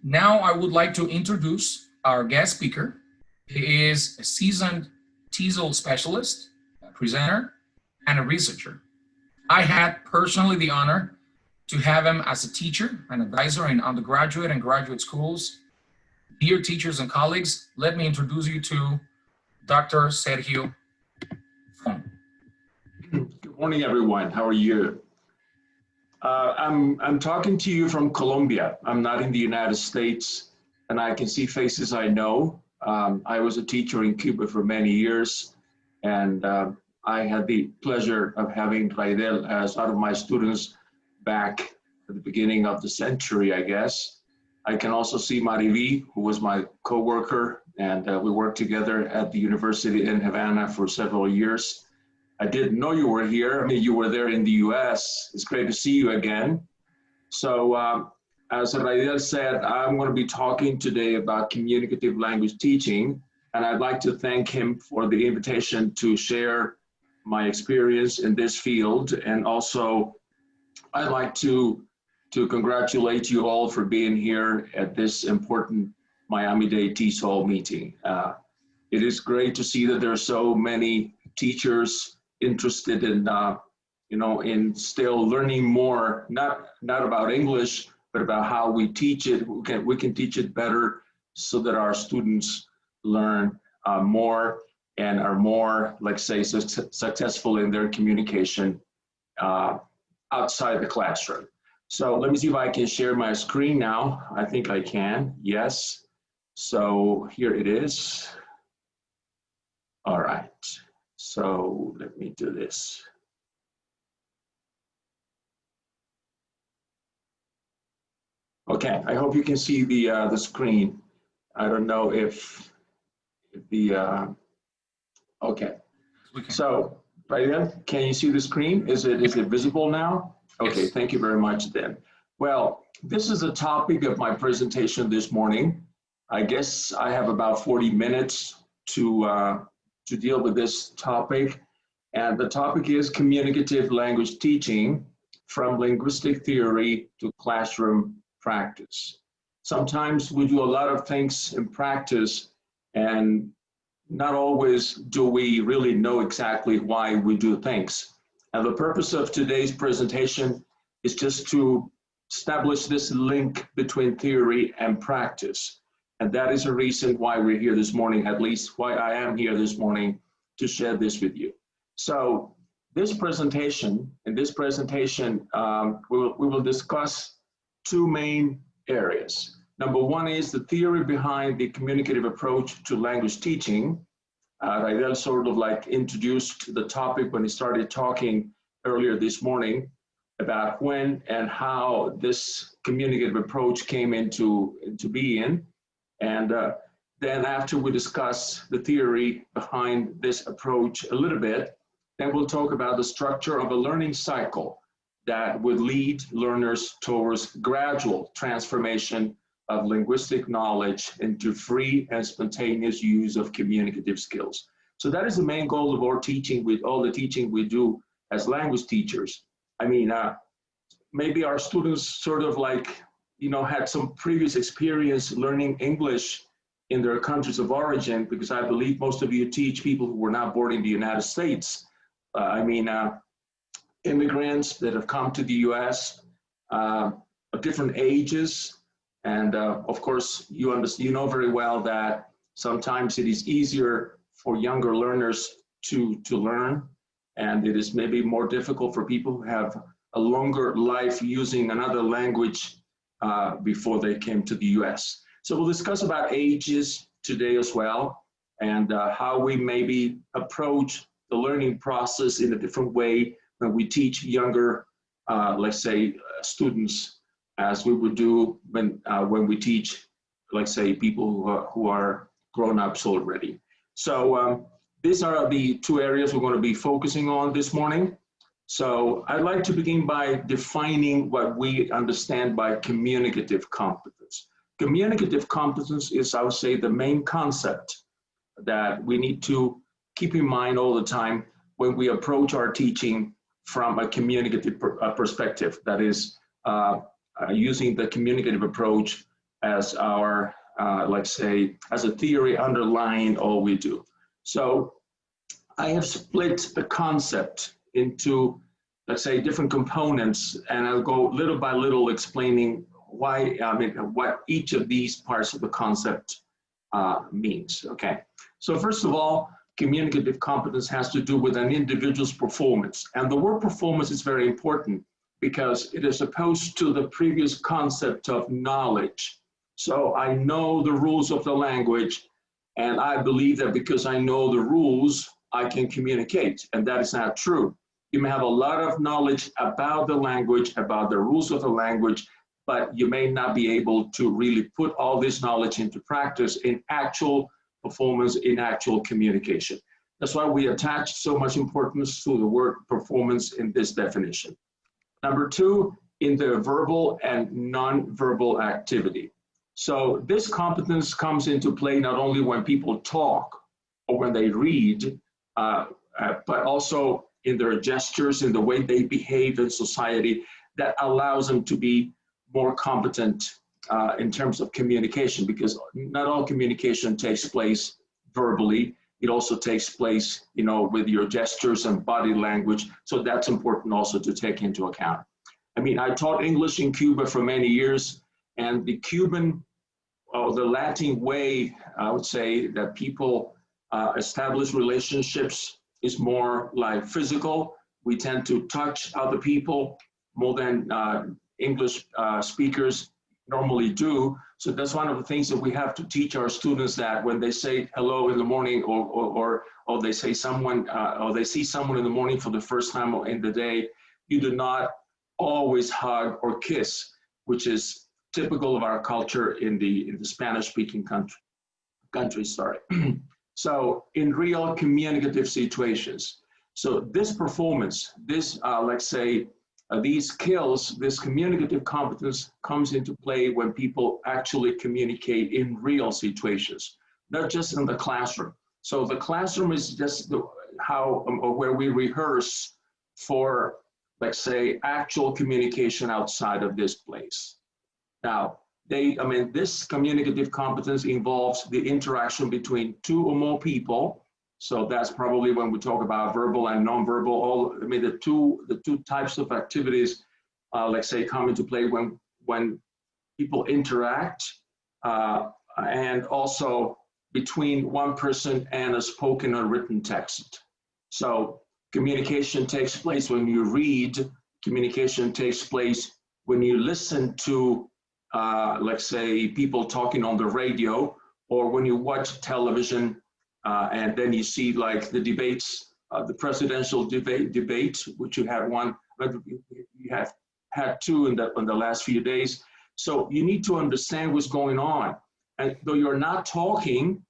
Now I would like to introduce our guest speaker. He is a seasoned TESOL specialist, a presenter, and a researcher. I had personally the honor to have him as a teacher and advisor in undergraduate and graduate schools. Dear teachers and colleagues, let me introduce you to Dr. Sergio. Good morning, everyone. How are you? I'm talking to you from Colombia. I'm not in the United States, and I can see faces I know. I was a teacher in Cuba for many years, and I had the pleasure of having Dade as one of my students back at the beginning of the century, I guess. I can also see Mariví, who was my co-worker, and we worked together at the university in Havana for several years. I didn't know you were here. I mean, you were there in the US. It's great to see you again. So as Dade said, I'm going to be talking today about communicative language teaching, and I'd like to thank him for the invitation to share my experience in this field. And also, I'd like to congratulate you all for being here at this important Miami-Dade TESOL meeting. It is great to see that there are so many teachers interested in, in still learning more, not about English, but about how we teach it. We can teach it better so that our students learn more and are more, like say, successful in their communication outside the classroom. So let me see if I can share my screen now. I think I can, yes. So here it is. All right. So let me do this. Okay, I hope you can see the screen. I don't know if the okay. So Dade, can you see the screen? Is it visible now? Okay, Yes. Thank you very much then. Well, this is the topic of my presentation this morning. I guess I have about 40 minutes to deal with this topic. And the topic is communicative language teaching, from linguistic theory to classroom practice. Sometimes we do a lot of things in practice, and not always do we really know exactly why we do things. And the purpose of today's presentation is just to establish this link between theory and practice. And that is a reason why we're here this morning, at least why I am here this morning, to share this with you. So in this presentation, we will discuss two main areas. Number one is the theory behind the communicative approach to language teaching. Dade sort of like introduced the topic when he started talking earlier this morning about when and how this communicative approach came into being. And then after we discuss the theory behind this approach a little bit, then we'll talk about the structure of a learning cycle that would lead learners towards gradual transformation of linguistic knowledge into free and spontaneous use of communicative skills. So that is the main goal of our teaching, with all the teaching we do as language teachers. I mean, maybe our students sort of like, had some previous experience learning English in their countries of origin, because I believe most of you teach people who were not born in the United States. Immigrants that have come to the US of different ages. And of course, you know very well that sometimes it is easier for younger learners to learn, and it is maybe more difficult for people who have a longer life using another language before they came to the US. So we'll discuss about ages today as well, and how we maybe approach the learning process in a different way when we teach younger, let's say, students, as we would do when we teach, let's say, people who are grown-ups already. So these are the two areas we're going to be focusing on this morning. So I'd like to begin by defining what we understand by communicative competence. Communicative competence is, I would say, the main concept that we need to keep in mind all the time when we approach our teaching from a communicative perspective. That is, using the communicative approach as our, let's say, as a theory underlying all we do. So I have split the concept into, let's say, different components, and I'll go little by little explaining why, what each of these parts of the concept means, okay? So first of all, communicative competence has to do with an individual's performance. And the word performance is very important because it is opposed to the previous concept of knowledge. So I know the rules of the language, and I believe that because I know the rules, I can communicate, and that is not true. You may have a lot of knowledge about the language, about the rules of the language, but you may not be able to really put all this knowledge into practice in actual performance, in actual communication. That's why we attach so much importance to the word performance in this definition. Number two, in the verbal and non-verbal activity. So this competence comes into play not only when people talk or when they read, but also in their gestures, in the way they behave in society, that allows them to be more competent in terms of communication, because not all communication takes place verbally. It also takes place, you know, with your gestures and body language. So that's important also to take into account. I mean, I taught English in Cuba for many years, and the Cuban or the Latin way, I would say, that people establish relationships is more like physical. We tend to touch other people more than English speakers normally do. So that's one of the things that we have to teach our students, that when they say hello in the morning, or they say someone, or they see someone in the morning for the first time or in the day, you do not always hug or kiss, which is typical of our culture in the Spanish-speaking countries. Sorry. So in real communicative situations, so this performance, this let's say, these skills, this communicative competence comes into play when people actually communicate in real situations, not just in the classroom. So the classroom is just where we rehearse for, let's say, actual communication outside of this place. Now, this communicative competence involves the interaction between two or more people. So that's probably when we talk about verbal and nonverbal. The two types of activities, let's say, come into play when people interact, and also between one person and a spoken or written text. So communication takes place when you read. Communication takes place when you listen to, let's say, people talking on the radio, or when you watch television. And then you see like the debates, the presidential debate, which you have had two in the last few days. So you need to understand what's going on. And though you're not talking,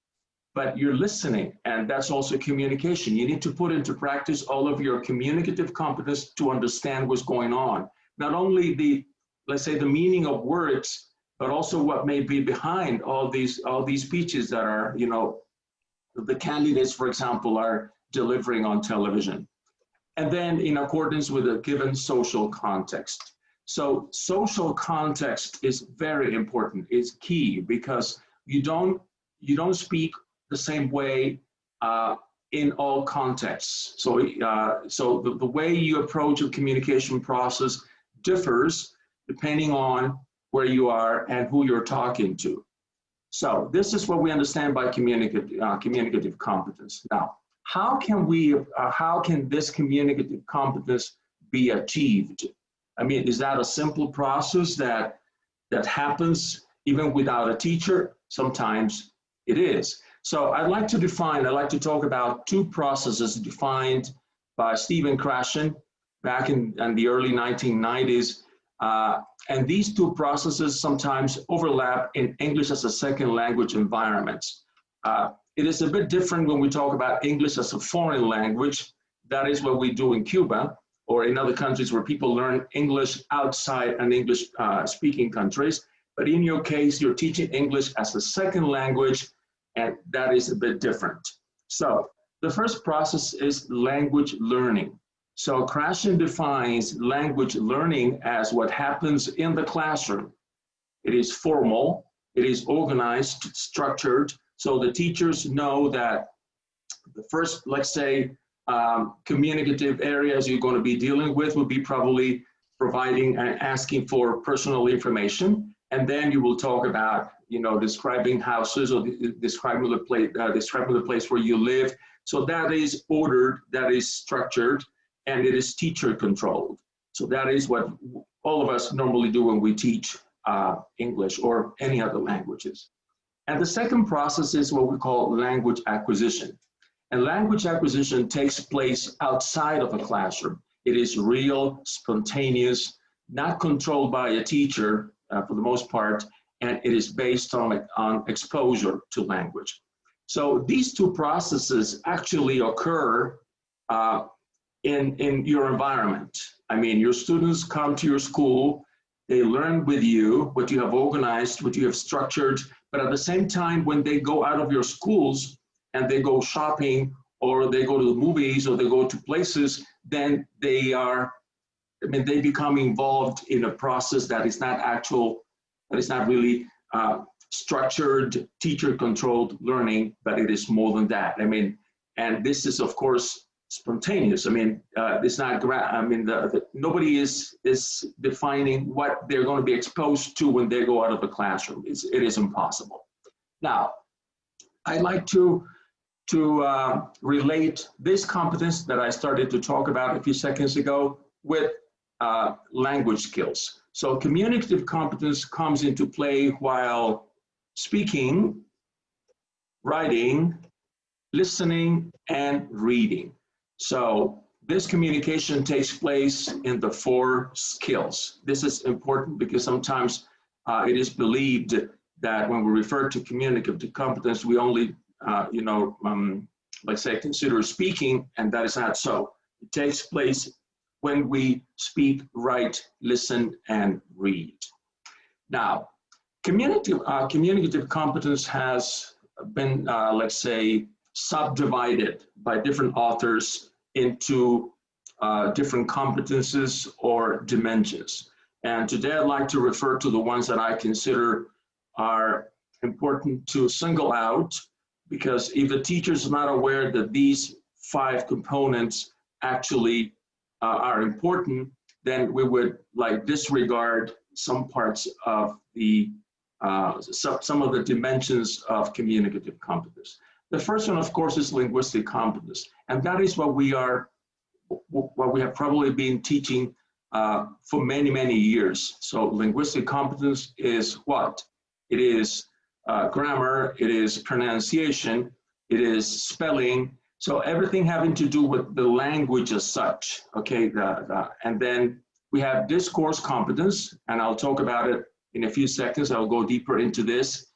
but you're listening, and that's also communication. You need to put into practice all of your communicative competence to understand what's going on. Not only let's say, the meaning of words, but also what may be behind all these speeches that are, you know, the candidates, for example, are delivering on television. And then in accordance with a given social context. So social context is very important. It's key, because you don't speak the same way in all contexts. So the way you approach a communication process differs depending on where you are and who you're talking to. So this is what we understand by communicative competence. Now, how can this communicative competence be achieved? I mean, is that a simple process that happens even without a teacher? Sometimes it is. So I'd like to talk about two processes defined by Stephen Krashen back in the early 1990s. And these two processes sometimes overlap in English as a second language environments. It is a bit different when we talk about English as a foreign language. That is what we do in Cuba or in other countries where people learn English outside an English speaking countries. But in your case, you're teaching English as a second language, and that is a bit different. So the first process is language learning. So Krashen defines language learning as what happens in the classroom. It is formal, It is organized, structured, so the teachers know that the first, let's say, communicative areas you're going to be dealing with will be probably providing and asking for personal information, and then you will talk about, describing houses or describing the place where you live. So that is ordered, that is structured, and it is teacher controlled. So that is what all of us normally do when we teach English or any other languages. And the second process is what we call language acquisition. And language acquisition takes place outside of a classroom. It is real, spontaneous, not controlled by a teacher for the most part, and it is based on exposure to language. So these two processes actually occur in your environment. I mean, your students come to your school, they learn with you what you have organized, what you have structured, but at the same time, when they go out of your schools and they go shopping or they go to the movies or they go to places, then they become involved in a process that is not really structured, teacher-controlled learning, but it is more than that. And this is, of course, spontaneous. It's not, nobody is defining what they're going to be exposed to when they go out of the classroom. It is impossible. Now, I'd like to relate this competence that I started to talk about a few seconds ago with language skills. So communicative competence comes into play while speaking, writing, listening, and reading. So this communication takes place in the 4 skills. This is important because sometimes it is believed that when we refer to communicative competence, we only, let's say, consider speaking, and that is not so. It takes place when we speak, write, listen, and read. Now, communicative competence has been, let's say, subdivided by different authors into different competences or dimensions. And today I'd like to refer to the ones that I consider are important to single out, because if the teacher is not aware that these 5 components actually are important, then we would disregard some parts of the some of the dimensions of communicative competence. The first one, of course, is linguistic competence, and that is what we have probably been teaching for many, many years. So linguistic competence is what? It is grammar, it is pronunciation, it is spelling. So everything having to do with the language as such, okay? And then we have discourse competence, and I'll talk about it in a few seconds. I'll go deeper into this.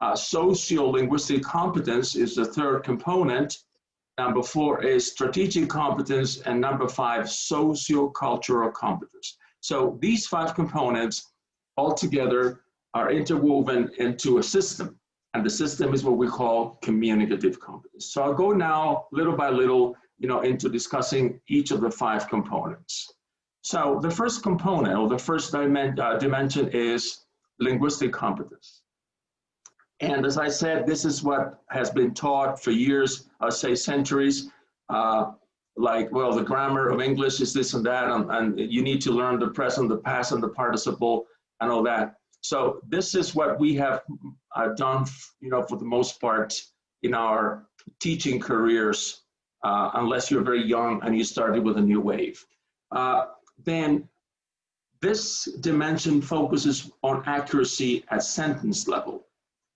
Sociolinguistic competence is the 3rd component. Number 4 is strategic competence, and number 5, sociocultural competence. So these 5 components altogether are interwoven into a system, and the system is what we call communicative competence. So I'll go now little by little, into discussing each of the 5 components. So the first component, or the first dimension, is linguistic competence. And as I said, this is what has been taught for years, say centuries, the grammar of English is this and that, and you need to learn the present, the past, and the participle, and all that. So this is what we have done, for the most part in our teaching careers, unless you're very young and you started with a new wave. Then this dimension focuses on accuracy at sentence level.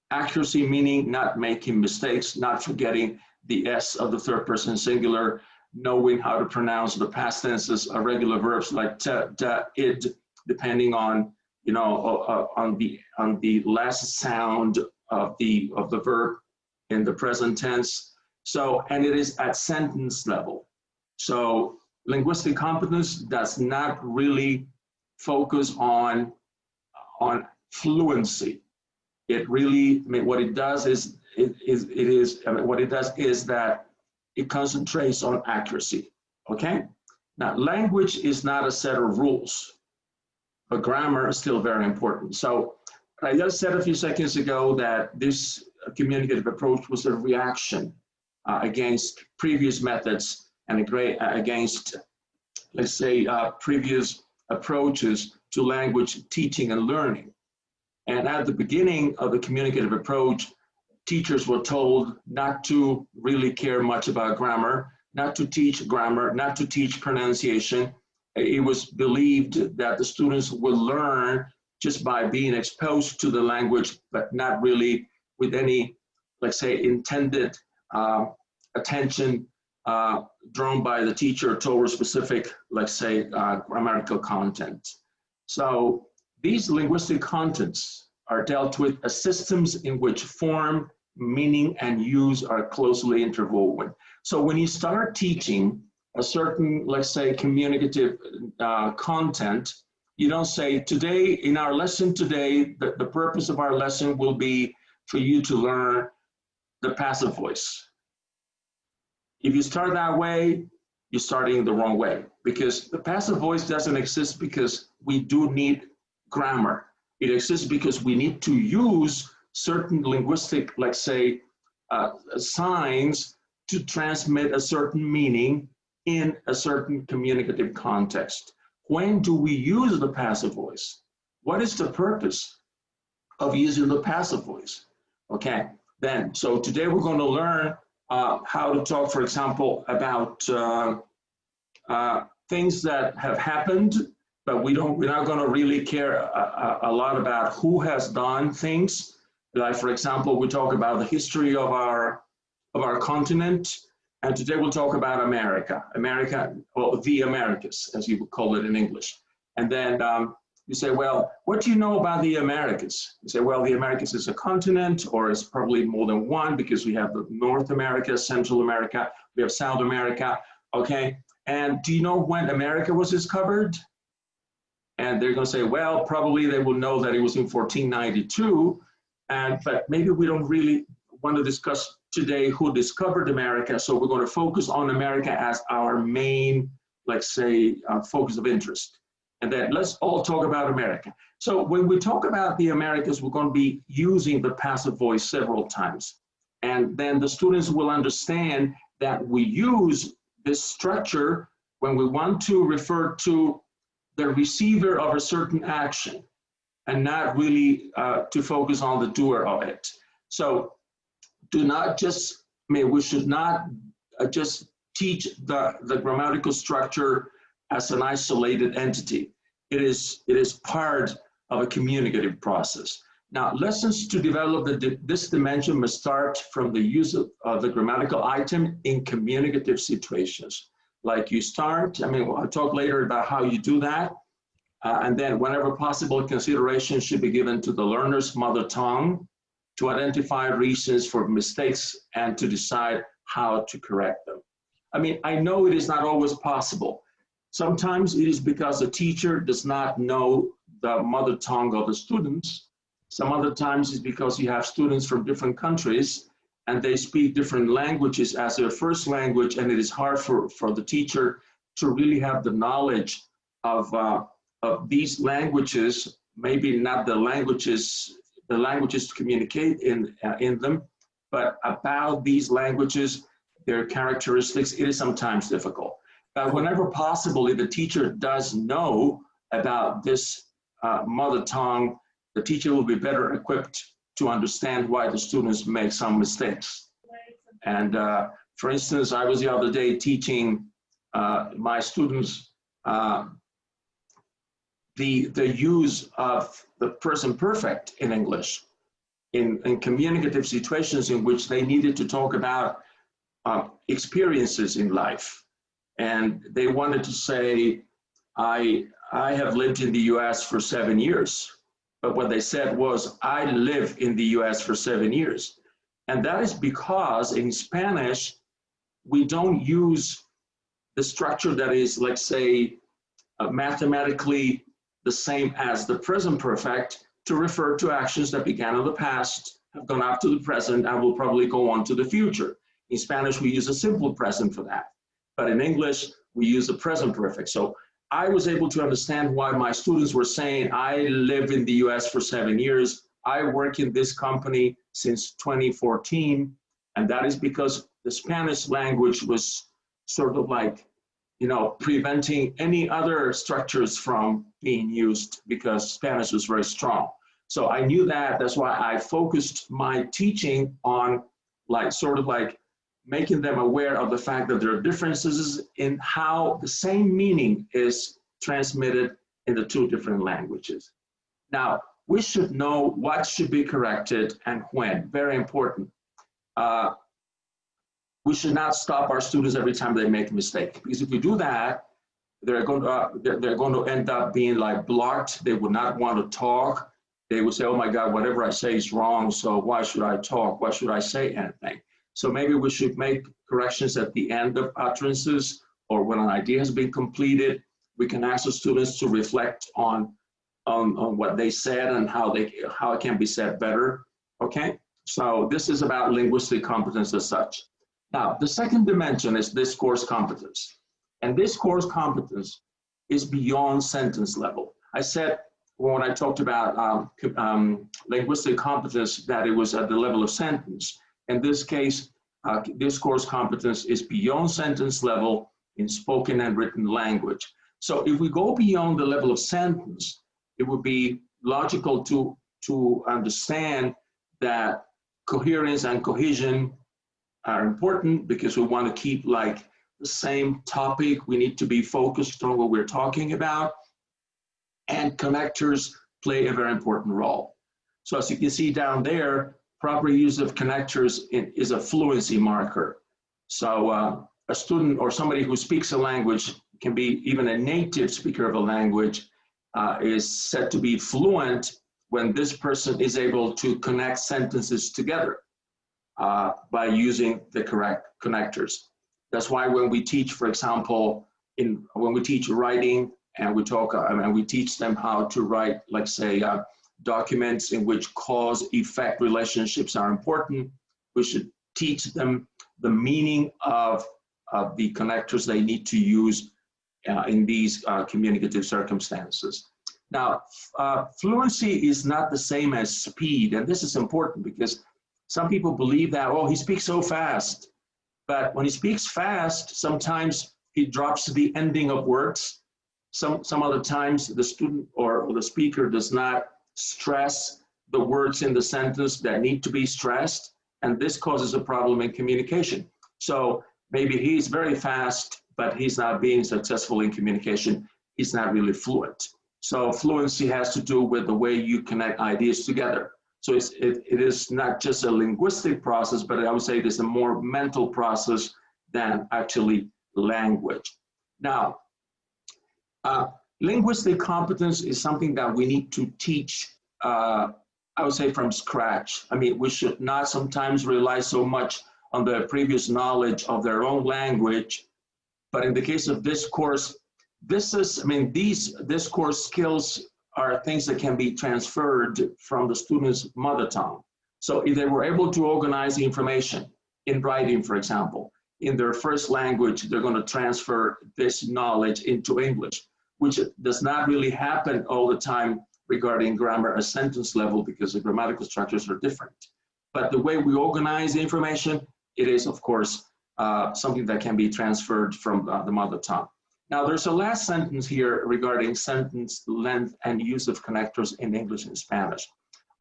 Accuracy meaning not making mistakes, not forgetting the S of the 3rd person singular, knowing how to pronounce the past tenses of regular verbs like ta, da, id, depending on on the last sound of the verb in the present tense. So, and it is at sentence level. So linguistic competence does not really focus on fluency. It really, what it does is that it concentrates on accuracy. Okay. Now, language is not a set of rules, but grammar is still very important. So I just said a few seconds ago that this communicative approach was a reaction against previous methods and against, let's say, previous approaches to language teaching and learning. And at the beginning of the communicative approach, teachers were told not to really care much about grammar, not to teach grammar, not to teach pronunciation. It was believed that the students would learn just by being exposed to the language, but not really with any, let's say, intended attention drawn by the teacher toward specific, let's say, grammatical content. So these linguistic contents are dealt with as systems in which form, meaning, and use are closely interwoven. So when you start teaching a certain, let's say, communicative content, you don't say, today, in our lesson today, the purpose of our lesson will be for you to learn the passive voice. If you start that way, you're starting the wrong way, because the passive voice doesn't exist because we do need grammar. It exists because we need to use certain linguistic, let's say, signs to transmit a certain meaning in a certain communicative context. When do we use the passive voice? What is the purpose of using the passive voice? Okay, then, so today we're going to learn how to talk, for example, about things that have happened, but we're not going to really care a lot about who has done things. Like, for example, we talk about the history of our continent, and today we'll talk about America, well, the Americas, as you would call it in English. And then you say, well, what do you know about the Americas? You say, well, the Americas is a continent, or it's probably more than one, because we have the North America, Central America, we have South America, okay? And do you know when America was discovered? And they're going to say, well, probably they will know that it was in 1492, but maybe we don't really want to discuss today who discovered America, so we're going to focus on America as our main, let's say, focus of interest. And then let's all talk about America. So when we talk about the Americas, we're going to be using the passive voice several times. And then the students will understand that we use this structure when we want to refer to the receiver of a certain action, and not really to focus on the doer of it. So do not just, we should not just teach the grammatical structure as an isolated entity. It is part of a communicative process. Now, lessons to develop this dimension must start from the use of the grammatical item in communicative situations. Like you start, I'll talk later about how you do that. And then whenever possible, consideration should be given to the learner's mother tongue to identify reasons for mistakes and to decide how to correct them. I know it is not always possible. Sometimes it is because the teacher does not know the mother tongue of the students. Some other times it's because you have students from different countries and they speak different languages as their first language, and it is hard for the teacher to really have the knowledge of these languages, maybe not the languages to communicate in them, but about these languages, their characteristics. It is sometimes difficult. But whenever possible, if the teacher does know about this mother tongue, the teacher will be better equipped to understand why the students make some mistakes. And for instance, I was the other day teaching my students the use of the present perfect in English in communicative situations in which they needed to talk about experiences in life. And they wanted to say, I have lived in the US for 7 years. But what they said was, I live in the US for 7 years. And that is because in Spanish, we don't use the structure that is, let's say, mathematically the same as the present perfect to refer to actions that began in the past, have gone up to the present, and will probably go on to the future. In Spanish, we use a simple present for that. But in English, we use the present perfect. So I was able to understand why my students were saying, I live in the US for 7 years, I work in this company since 2014, and that is because the Spanish language was sort of like, preventing any other structures from being used because Spanish was very strong. So I knew that. That's why I focused my teaching on sort of like making them aware of the fact that there are differences in how the same meaning is transmitted in the two different languages. Now, we should know what should be corrected and when. Very important. We should not stop our students every time they make a mistake, because if we do that, they're going to end up being like blocked. They would not want to talk. They would say, oh my God, whatever I say is wrong, so why should I talk? Why should I say anything? So maybe we should make corrections at the end of utterances, or when an idea has been completed. We can ask the students to reflect on what they said and how it can be said better, okay? So this is about linguistic competence as such. Now, the second dimension is discourse competence. And discourse competence is beyond sentence level. I said when I talked about linguistic competence that it was at the level of sentence. In this case, discourse competence is beyond sentence level in spoken and written language. So if we go beyond the level of sentence, it would be logical to understand that coherence and cohesion are important because we want to keep like the same topic. We need to be focused on what we're talking about. And connectors play a very important role. So as you can see down there, proper use of connectors is a fluency marker. So a student or somebody who speaks a language, can be even a native speaker of a language, is said to be fluent when this person is able to connect sentences together by using the correct connectors. That's why when we teach, for example, when we teach writing and we talk and we teach them how to write, like say, documents in which cause-effect relationships are important, we should teach them the meaning of the connectors they need to use in these communicative circumstances. Now, fluency is not the same as speed, and this is important because some people believe that, oh, he speaks so fast. But when he speaks fast, sometimes he drops the ending of words. Some other times the student or the speaker does not stress the words in the sentence that need to be stressed, and this causes a problem in communication. So maybe he's very fast, but he's not being successful in communication. He's not really fluent. So fluency has to do with the way you connect ideas together. So it is not just a linguistic process, but I would say it is a more mental process than actually language. Now, linguistic competence is something that we need to teach, I would say, from scratch. I mean, we should not sometimes rely so much on the previous knowledge of their own language. But in the case of discourse, these discourse skills are things that can be transferred from the student's mother tongue. So if they were able to organize the information in writing, for example, in their first language, they're going to transfer this knowledge into English, which does not really happen all the time regarding grammar at sentence level because the grammatical structures are different. But the way we organize the information, it is, of course, something that can be transferred from the mother tongue. Now, there's a last sentence here regarding sentence length and use of connectors in English and Spanish.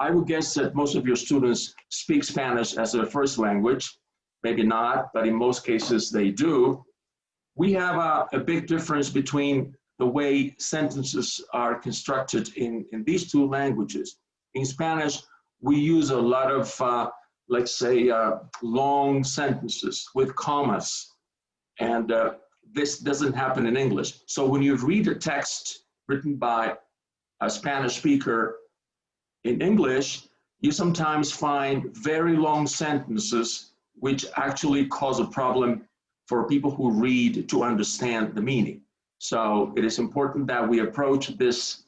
I would guess that most of your students speak Spanish as their first language. Maybe not, but in most cases they do. We have a big difference between the way sentences are constructed in these two languages. In Spanish, we use a lot of, let's say, long sentences with commas, and this doesn't happen in English. So when you read a text written by a Spanish speaker in English, you sometimes find very long sentences which actually cause a problem for people who read to understand the meaning. So it is important that we approach this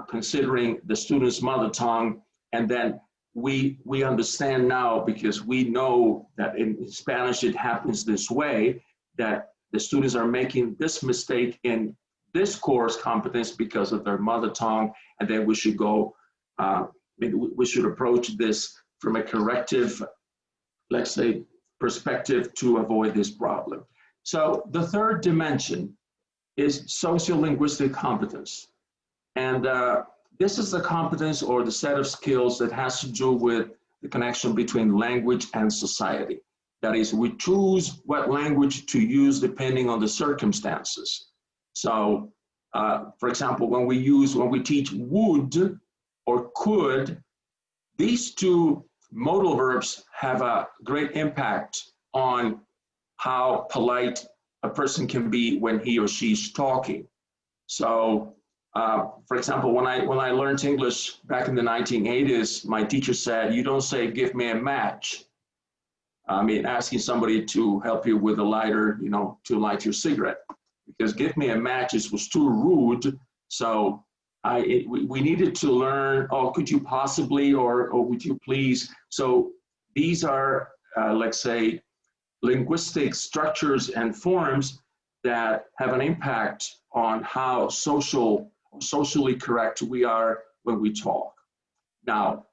considering the student's mother tongue, and then we understand now, because we know that in Spanish it happens this way, that the students are making this mistake in discourse competence because of their mother tongue, and then we should go maybe we should approach this from a corrective, let's say, perspective to avoid this problem. So the third dimension is sociolinguistic competence. And this is the competence or the set of skills that has to do with the connection between language and society. That is, we choose what language to use depending on the circumstances. So, for example, when we teach would or could, these two modal verbs have a great impact on how polite a person can be when he or she's talking. So, for example, when I learned English back in the 1980s, my teacher said, "You don't say, 'Give me a match.'" I mean, asking somebody to help you with a lighter, you know, to light your cigarette, because "give me a match" was too rude. So we needed to learn, "Oh, could you possibly," or "would you please?" So these are, let's say, linguistic structures and forms that have an impact on how socially correct we are when we talk. Now,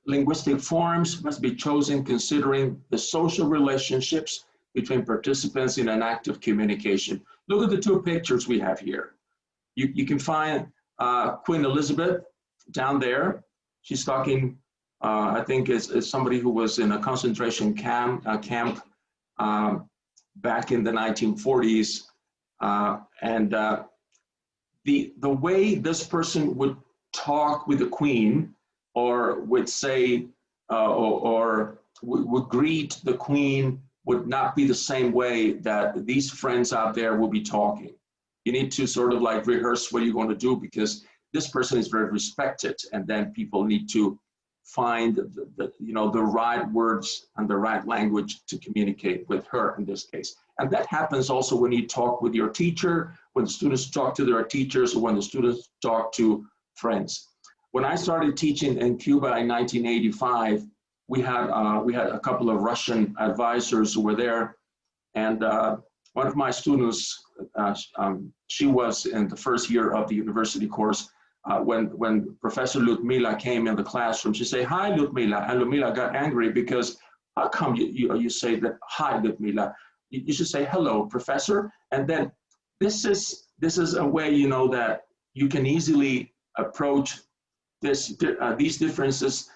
linguistic forms must be chosen considering the social relationships between participants in an active communication. Look at the two pictures we have here. You can find Queen Elizabeth down there. She's talking, I think it's somebody who was in a concentration camp back in the 1940s. And the way this person would talk with the Queen, or would say, or would greet the Queen, would not be the same way that these friends out there will be talking. You need to sort of like rehearse what you're going to do, because this person is very respected, and then people need to find the right words and the right language to communicate with her in this case. And that happens also when you talk with your teacher, when the students talk to their teachers, or when the students talk to friends. When I started teaching in Cuba in 1985, we had a couple of Russian advisors who were there, and one of my students, she was in the first year of the university course. When Professor Ludmila came in the classroom, she said, "Hi, Ludmila," and Ludmila got angry because, "How come you say that, 'Hi, Ludmila'? You should say, 'Hello, Professor.'" And then this is a way, you know, that you can easily approach these differences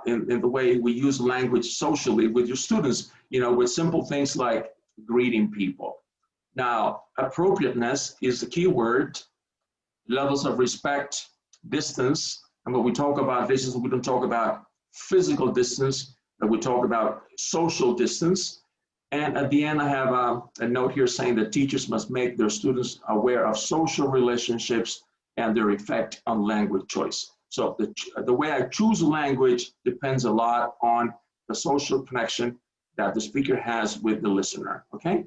in the way we use language socially with your students, you know, with simple things like greeting people. Now, appropriateness is the key word. Levels of respect, distance, and when we talk about distance, we don't talk about physical distance, but we talk about social distance. And at the end, I have a note here saying that teachers must make their students aware of social relationships and their effect on language choice. So the way I choose language depends a lot on the social connection that the speaker has with the listener, okay?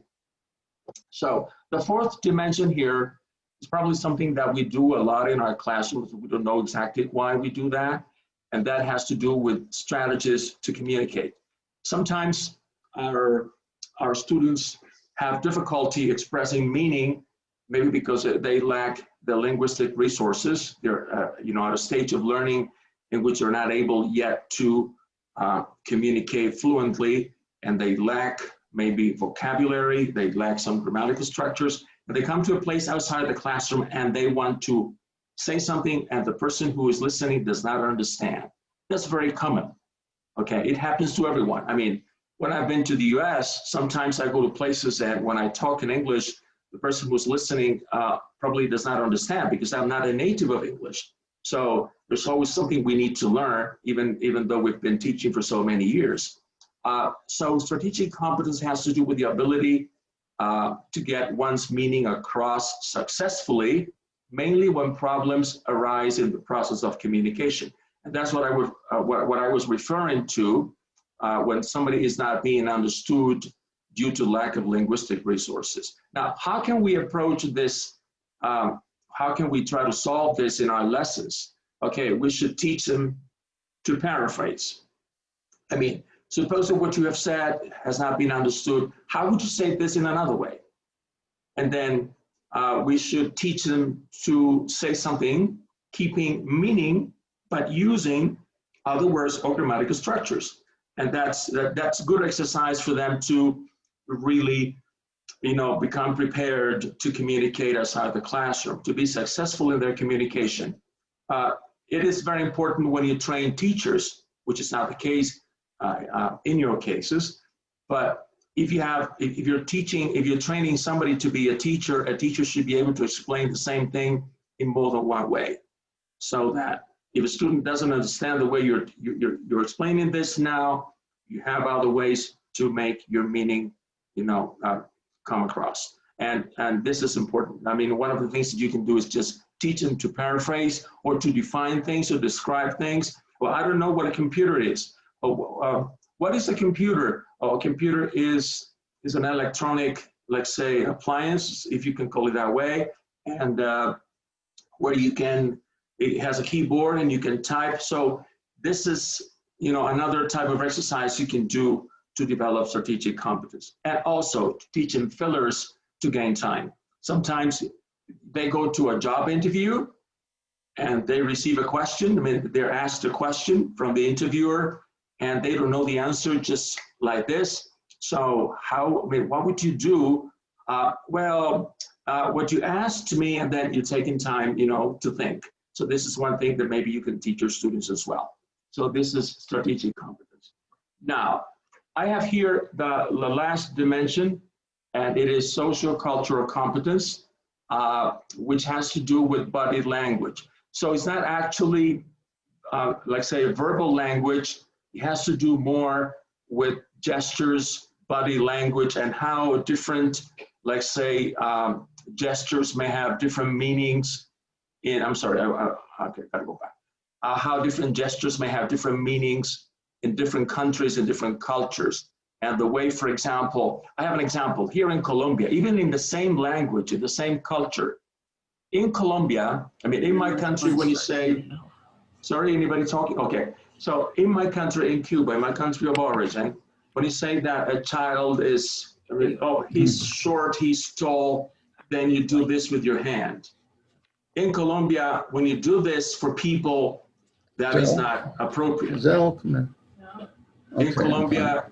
So the fourth dimension here is probably something that we do a lot in our classrooms. We don't know exactly why we do that, and that has to do with strategies to communicate. Sometimes our students have difficulty expressing meaning, maybe because they lack the linguistic resources. They're at a stage of learning in which they're not able yet to communicate fluently, and they lack maybe vocabulary, they lack some grammatical structures, and they come to a place outside the classroom and they want to say something and the person who is listening does not understand. That's very common, okay? It happens to everyone. I mean, when I've been to the US, sometimes I go to places that when I talk in English, the person who's listening probably does not understand because I'm not a native of English. So there's always something we need to learn, even though we've been teaching for so many years. So strategic competence has to do with the ability to get one's meaning across successfully, mainly when problems arise in the process of communication. And that's what I was referring to when somebody is not being understood due to lack of linguistic resources. Now, how can we approach this? How can we try to solve this in our lessons? Okay, we should teach them to paraphrase. I mean, suppose that what you have said has not been understood. How would you say this in another way? And then we should teach them to say something, keeping meaning but using other words or grammatical structures. And that's good exercise for them to really, become prepared to communicate outside the classroom, to be successful in their communication. It is very important when you train teachers, which is not the case in your cases, but if you're training somebody to be a teacher should be able to explain the same thing in more than one way, so that if a student doesn't understand the way you're explaining this now, you have other ways to make your meaning, come across. And this is important. I mean, one of the things that you can do is just teach them to paraphrase or to define things or describe things. Well, I don't know what a computer is. What is a computer? A computer is an electronic, let's say, appliance, if you can call it that way, and where it has a keyboard and you can type. So this is, another type of exercise you can do to develop strategic competence, and also to teach them fillers to gain time. Sometimes they go to a job interview and they receive a question. I mean, they're asked a question from the interviewer and they don't know the answer just like this. So what would you do? What you asked me, and then you're taking time, to think. So this is one thing that maybe you can teach your students as well. So this is strategic competence. Now, I have here the last dimension, and it is socio-cultural competence, which has to do with body language. So it's not actually, like say, a verbal language. It has to do more with gestures, body language, and how different, like say, gestures may have different meanings in, okay, gotta go back. How different gestures may have different meanings in different countries and different cultures. And the way, for example, I have an example here in Colombia, even in the same language, in the same culture. In Colombia, I mean, in my country, when you say, sorry, anybody talking? Okay. So in my country, in Cuba, in my country of origin, when you say that a child is, he's short, he's tall, then you do this with your hand. In Colombia, when you do this for people, that is not appropriate. In Colombia,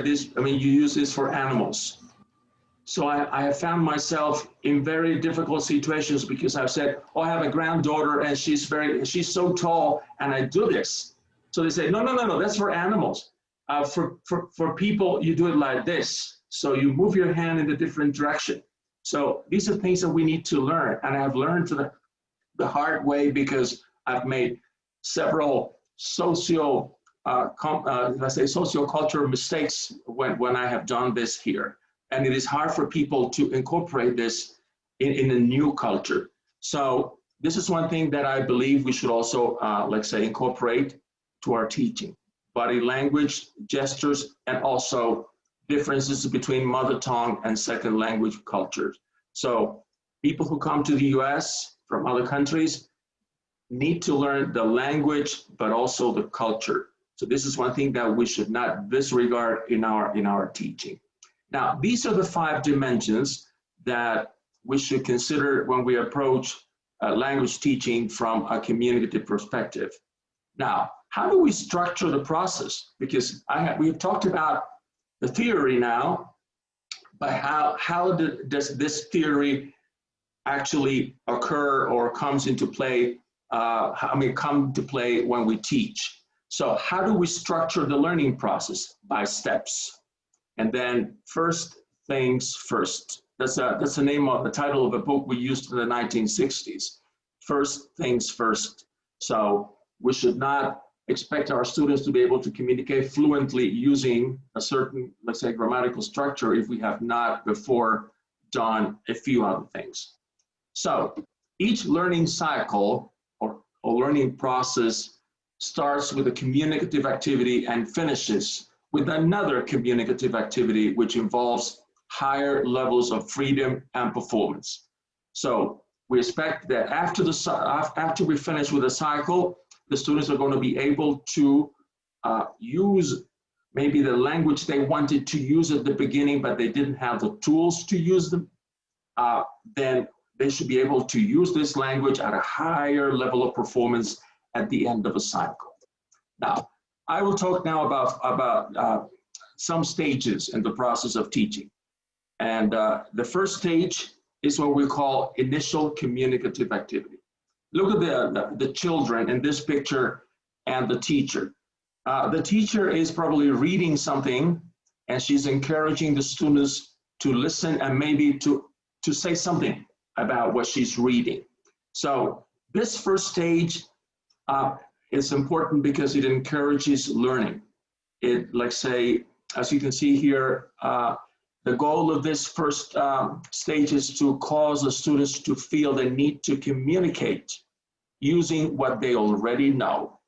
you use this for animals. So I have found myself in very difficult situations because I've said, I have a granddaughter and she's so tall and I do this. So they say, no, that's for animals. For people, you do it like this. So you move your hand in a different direction. So these are things that we need to learn. And I've learned the hard way because I've made several sociocultural mistakes when I have done this here. And it is hard for people to incorporate this in a new culture. So this is one thing that I believe we should also, let's say, incorporate to our teaching. Body language, gestures, and also differences between mother tongue and second language cultures. So people who come to the US from other countries need to learn the language, but also the culture. So this is one thing that we should not disregard in our teaching. Now, these are the 5 dimensions that we should consider when we approach language teaching from a communicative perspective. Now, how do we structure the process? Because we've talked about the theory now, but how does this theory actually occur or comes into play? Come to play when we teach. So how do we structure the learning process? By steps. And then first things first. That's the name of the title of a book we used in the 1960s. First things first. So we should not expect our students to be able to communicate fluently using a certain, let's say, grammatical structure if we have not before done a few other things. So each learning cycle or learning process starts with a communicative activity and finishes with another communicative activity which involves higher levels of freedom and performance. So we expect that after we finish with a cycle, the students are going to be able to use maybe the language they wanted to use at the beginning, but they didn't have the tools to use them. Then they should be able to use this language at a higher level of performance at the end of a cycle. Now, I will talk now about some stages in the process of teaching. And the first stage is what we call initial communicative activity. Look at the children in this picture and the teacher. The teacher is probably reading something, and she's encouraging the students to listen and maybe to say something about what she's reading. So this first stage is important because it encourages learning. It, like say, as you can see here, the goal of this first stage is to cause the students to feel the need to communicate using what they already know.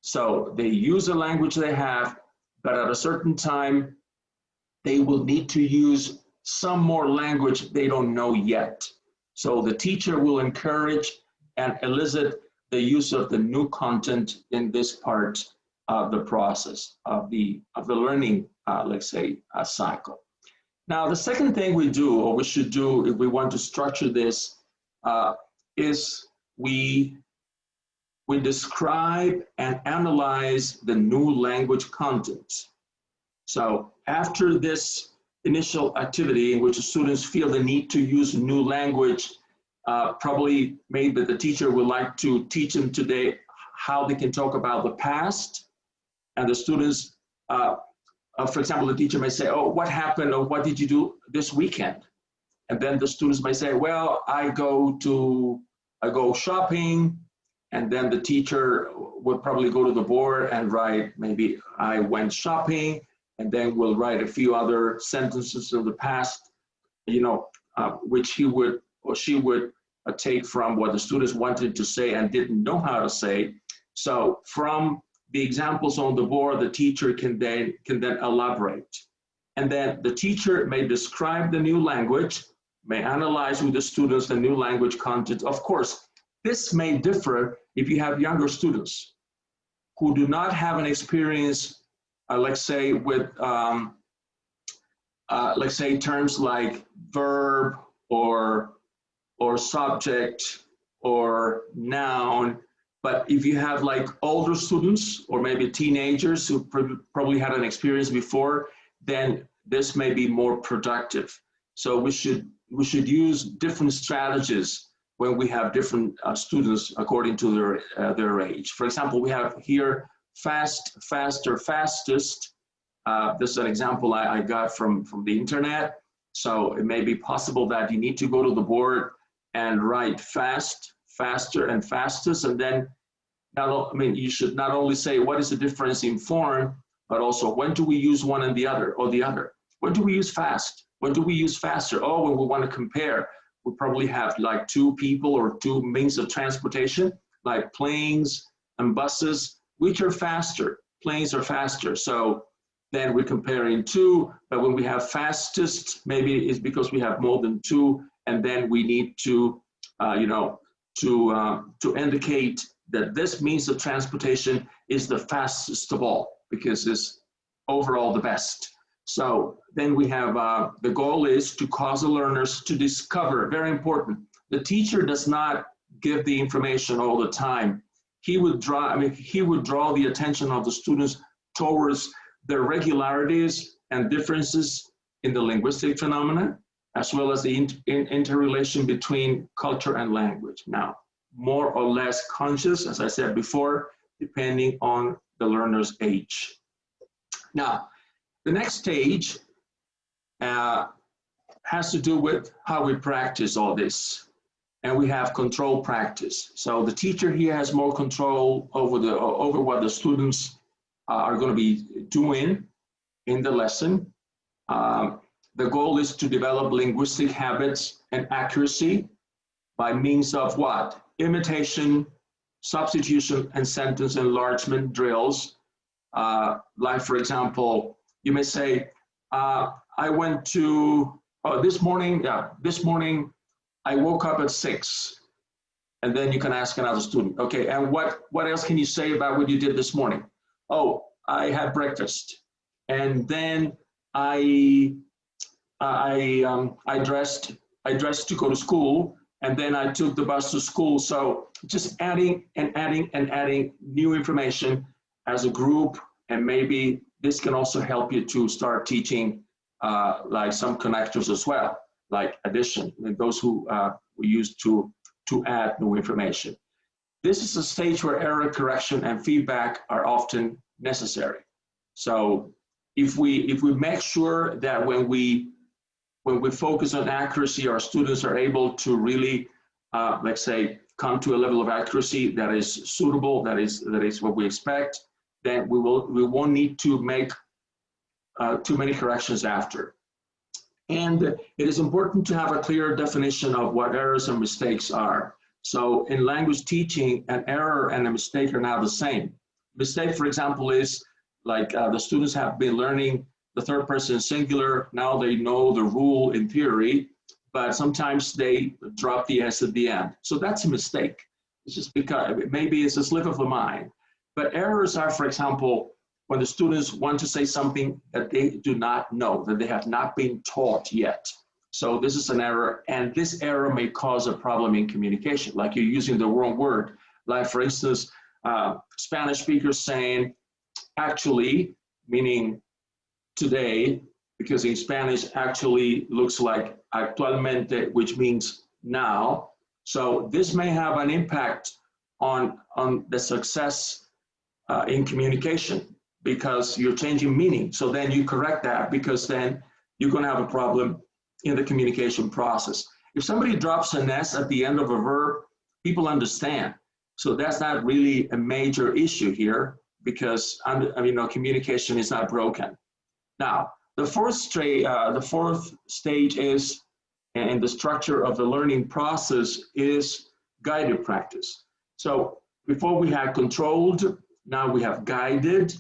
So they use the language they have, but at a certain time, they will need to use some more language they don't know yet. So the teacher will encourage and elicit the use of the new content in this part of the process of the learning, let's say, cycle. Now, the second thing we do, or we should do if we want to structure this, is we describe and analyze the new language content. So after this initial activity in which the students feel the need to use new language, probably maybe the teacher would like to teach them today how they can talk about the past, and the students, for example, the teacher may say, oh, what happened, or what did you do this weekend? And then the students may say, well, I go shopping, and then the teacher would probably go to the board and write, maybe I went shopping, and then we'll write a few other sentences of the past, which he would or she would take from what the students wanted to say and didn't know how to say. So from the examples on the board, the teacher can then elaborate. And then the teacher may describe the new language, may analyze with the students the new language content. Of course, this may differ if you have younger students who do not have an experience, let's say, with, let's say, terms like verb or subject or noun. But if you have like older students or maybe teenagers who probably had an experience before, then this may be more productive. So we should use different strategies when we have different students according to their age. For example, we have here fast, faster, fastest. This is an example I got from the internet. So it may be possible that you need to go to the board and write fast, faster, and fastest. And then, you should not only say what is the difference in form, but also when do we use one and the other, or the other? When do we use fast? When do we use faster? Oh, when we want to compare, we probably have like two people or two means of transportation, like planes and buses, which are faster. Planes are faster. So then we're comparing two, but when we have fastest, maybe it's because we have more than two, and then we need to, to indicate that this means of transportation is the fastest of all because it's overall the best. So then we have, the goal is to cause the learners to discover, very important. The teacher does not give the information all the time. He would draw the attention of the students towards the regularities and differences in the linguistic phenomena, as well as the interrelation between culture and language. Now, more or less conscious, as I said before, depending on the learner's age. Now, the next stage has to do with how we practice all this. And we have control practice. So the teacher here has more control over what the students are going to be doing in the lesson. The goal is to develop linguistic habits and accuracy by means of what? Imitation, substitution, and sentence enlargement drills. Like, for example, you may say, I went to, this morning I woke up at 6. And then you can ask another student, okay, and what else can you say about what you did this morning? Oh, I had breakfast. And then I dressed to go to school, and then I took the bus to school. So just adding and adding and adding new information as a group, and maybe this can also help you to start teaching like some connectors as well, like addition, those who we use to add new information. This is a stage where error correction and feedback are often necessary. So if we make sure that when we focus on accuracy, our students are able to really, let's say, come to a level of accuracy that is suitable, that is what we expect, then we won't need to make too many corrections after. And it is important to have a clear definition of what errors and mistakes are. So in language teaching, an error and a mistake are now the same. Mistake, for example, is like the students have been learning the third person singular. Now they know the rule in theory, but sometimes they drop the S at the end. So that's a mistake. It's just because maybe it's a slip of the mind. But errors are, for example, when the students want to say something that they do not know, that they have not been taught yet. So this is an error, and this error may cause a problem in communication, like you're using the wrong word. Like, for instance, Spanish speakers saying actually, meaning today, because in Spanish actually looks like actualmente, which means now. So this may have an impact on the success in communication, because you're changing meaning. So then you correct that, because then you're going to have a problem in the communication process. If somebody drops an S at the end of a verb, people understand. So that's not really a major issue here, because communication is not broken. Now, the fourth stage is, in the structure of the learning process, is guided practice. So before we had controlled, now we have guided.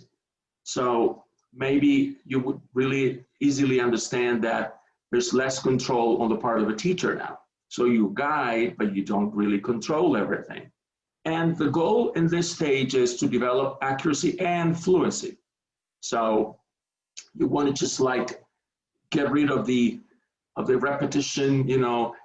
So maybe you would really easily understand that there's less control on the part of a teacher now. So you guide, but you don't really control everything. And the goal in this stage is to develop accuracy and fluency. So you want to just like get rid of the repetition,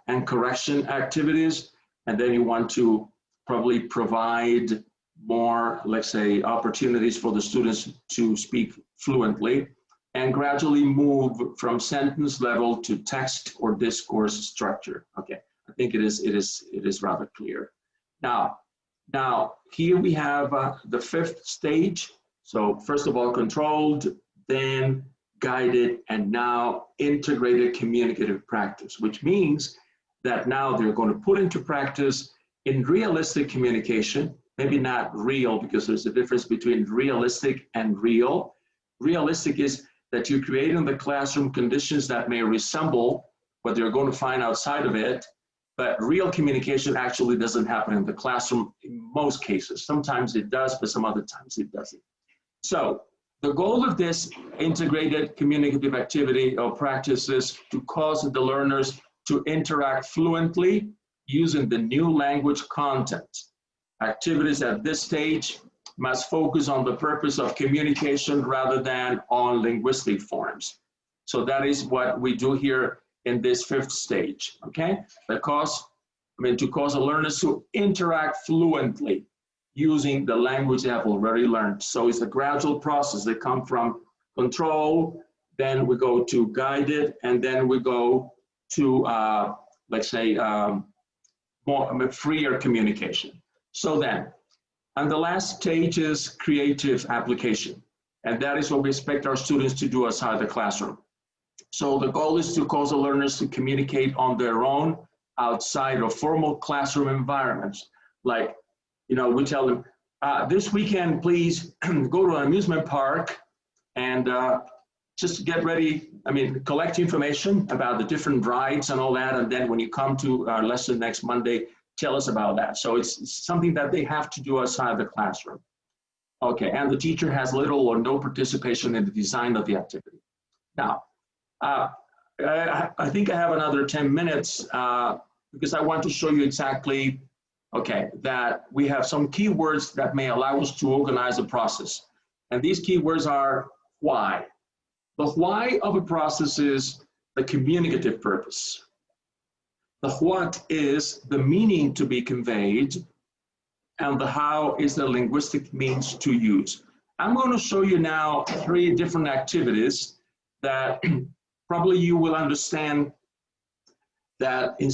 and correction activities. And then you want to probably provide more, let's say, opportunities for the students to speak fluently, and gradually move from sentence level to text or discourse structure. Okay, I think it is rather clear. Now here we have the fifth stage. So first of all, controlled, then guided, and now integrated communicative practice, which means that now they're going to put into practice in realistic communication, maybe not real, because there's a difference between realistic and real. Realistic is that you create in the classroom conditions that may resemble what they're going to find outside of it, but real communication actually doesn't happen in the classroom in most cases. Sometimes it does, but some other times it doesn't. So the goal of this integrated communicative activity or practice is to cause the learners to interact fluently using the new language content. Activities at this stage must focus on the purpose of communication rather than on linguistic forms. So that is what we do here in this fifth stage, okay? To cause the learners to interact fluently using the language they have already learned. So it's a gradual process. They come from control, then we go to guided, and then we go to, let's say, more freer communication. So then, and the last stage is creative application. And that is what we expect our students to do outside the classroom. So the goal is to cause the learners to communicate on their own outside of formal classroom environments. Like, we tell them, this weekend, please go to an amusement park and just get ready, collect information about the different rides and all that. And then when you come to our lesson next Monday, tell us about that. So it's something that they have to do outside the classroom. Okay, and the teacher has little or no participation in the design of the activity. Now, I think I have another 10 minutes because I want to show you exactly, that we have some keywords that may allow us to organize the process. And these keywords are why. The why of a process is the communicative purpose. The what is the meaning to be conveyed, and the how is the linguistic means to use. I'm going to show you now 3 different activities that probably you will understand that in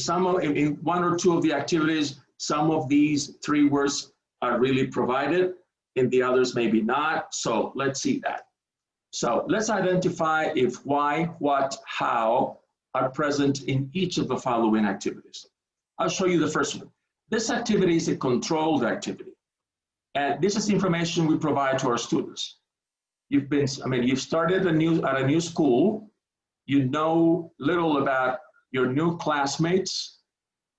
in 1 or 2 of the activities, some of these 3 words are really provided, in the others maybe not. So let's see that. So let's identify if why, what, how are present in each of the following activities. I'll show you the first one. This activity is a controlled activity. And this is information we provide to our students. You've started at a new school, you know little about your new classmates,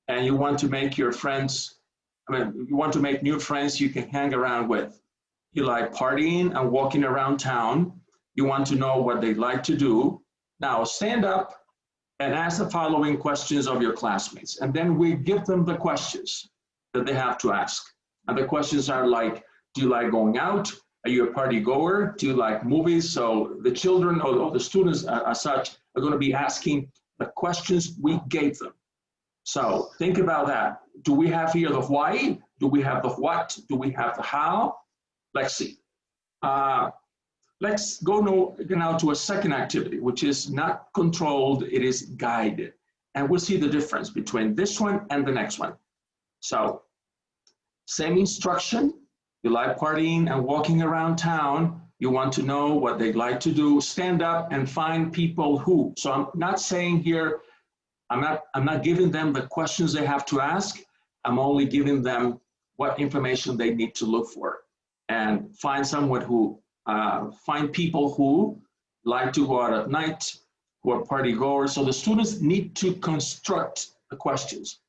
and you want to make your friends, you want to make new friends you can hang around with. You like partying and walking around town. You want to know what they like to do. Now stand up and ask the following questions of your classmates, and then we give them the questions that they have to ask. And the questions are like, do you like going out? Are you a party goer? Do you like movies? So the children or the students as such are going to be asking the questions we gave them. So think about that. Do we have here the why? Do we have the what? Do we have the how? Let's see. Let's go now to a second activity, which is not controlled, it is guided. And we'll see the difference between this one and the next one. So, same instruction, you like partying and walking around town, you want to know what they like to do, stand up and find people who. So I'm not saying here, I'm not giving them the questions they have to ask, I'm only giving them what information they need to look for. And find someone who, find people who like to go out at night, who are party goers. So the students need to construct the questions.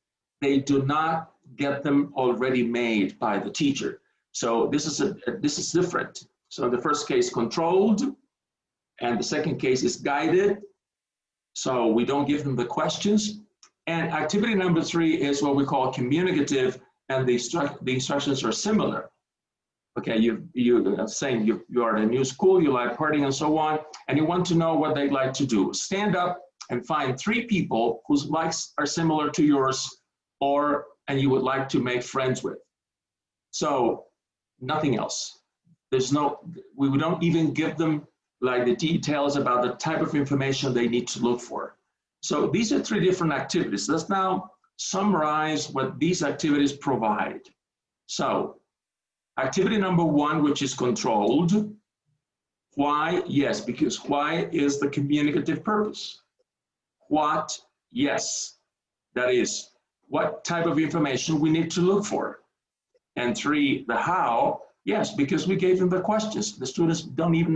They do not get them already made by the teacher. So this is different. So in the first case, controlled, and the second case is guided. So we don't give them the questions. And activity number 3 is what we call communicative, and the instructions are similar. Okay, you're saying you are at a new school, you like partying and so on, and you want to know what they'd like to do. Stand up and find 3 people whose likes are similar to yours, and you would like to make friends with. So nothing else. We don't even give them like the details about the type of information they need to look for. So these are 3 different activities. Let's now summarize what these activities provide. So activity number 1, which is controlled. Why? Yes, because why is the communicative purpose. What? Yes, that is what type of information we need to look for. And 3, the how. Yes, because we gave them the questions. The students don't even